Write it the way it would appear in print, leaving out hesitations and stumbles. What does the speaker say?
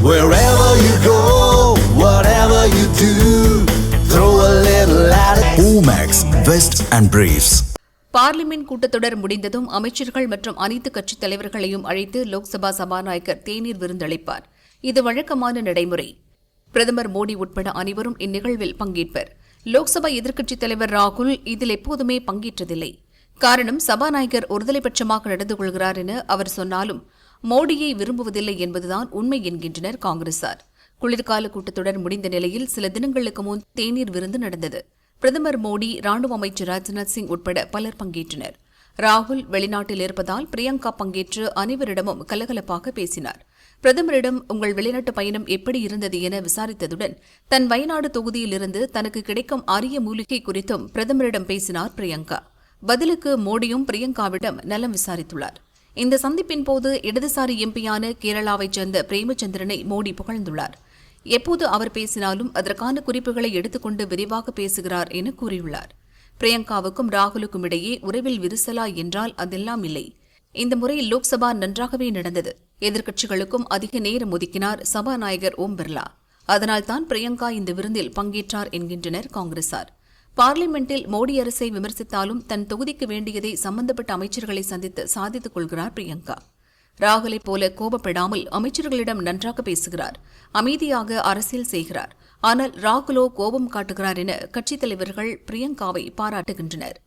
Wherever you go, whatever you do, throw a little at it. Omax, Vest and Briefs. Parliament கூட்டத்தொடர் முடிந்ததும் அமைச்சர்கள் மற்றும் அனைத்து கட்சித் தலைவர்களையும் அழைத்து லோக்சபா சபாநாயகர் தேநீர் விருந்தளிப்பார். இது வழக்கமான நடைமுறை. பிரதமர் மோடி உட்பட அனைவரும் இந்நிகழ்வில் பங்கேற்பர். லோக்சபா எதிர்க்கட்சித் தலைவர் ராகுல் இதில் எப்போதுமே பங்கேற்றதில்லை. காரணம், சபாநாயகர் ஒருதலைபட்சமாக நடந்து கொள்கிறார் என அவர் சொன்னாலும் மோடியை விரும்புவதில்லை என்பதுதான் உண்மை என்கின்றனர் காங்கிரசார். குளிர்கால கூட்டத்தொடர் முடிந்த நிலையில் சில தினங்களுக்கு முன் தேநீர் விருந்து நடந்தது. பிரதமர் மோடி, ராணுவ அமைச்சர் ராஜ்நாத் சிங் உட்பட பலர் பங்கேற்றனர். ராகுல் வெளிநாட்டில் இருப்பதால் பிரியங்கா பங்கேற்று அனைவரிடமும் கலகலப்பாக பேசினார். பிரதமரிடம் உங்கள் வெளிநாட்டு பயணம் எப்படி இருந்தது என விசாரித்ததுடன் தன் வயநாடு தொகுதியிலிருந்து தனக்கு கிடைக்கும் அரிய மூலிகை குறித்தும் பிரதமரிடம் பேசினார் பிரியங்கா. பதிலுக்கு மோடியும் பிரியங்காவிடம் நலம் விசாரித்துள்ளார். இந்த சந்திப்பின் போது இடதுசாரி எம்பியான கேரளாவைச் சேர்ந்த பிரேமச்சந்திரனை மோடி புகழ்ந்துள்ளார். எப்போது அவர் பேசினாலும் அதற்கான குறிப்புகளை எடுத்துக்கொண்டு விரிவாக பேசுகிறார் என கூறியுள்ளார். பிரியங்காவுக்கும் ராகுலுக்கும் இடையே உறவில் விரிசலா என்றால் அதெல்லாம் இல்லை. இந்த முறை லோக்சபா நன்றாகவே நடந்தது. எதிர்க்கட்சிகளுக்கும் அதிக நேரம் ஒதுக்கினார் சபாநாயகர் ஓம் பிர்லா. அதனால்தான் பிரியங்கா இந்த விருந்தில் பங்கேற்றார் என்கின்றனர் காங்கிரசார். பார்லிமெண்டில் மோடி அரசை விமர்சித்தாலும் தன் தொகுதிக்கு வேண்டியதை சம்பந்தப்பட்ட அமைச்சர்களை சந்தித்து சாதித்துக் கொள்கிறார் பிரியங்கா. ராகுலைப் போல கோபப்படாமல் அமைச்சர்களிடம் நன்றாக பேசுகிறார். அமைதியாக அரசியல் செய்கிறார். ஆனால் ராகுலோ கோபம் காட்டுகிறார் என கட்சித் தலைவர்கள் பிரியங்காவை பாராட்டுகின்றனர்.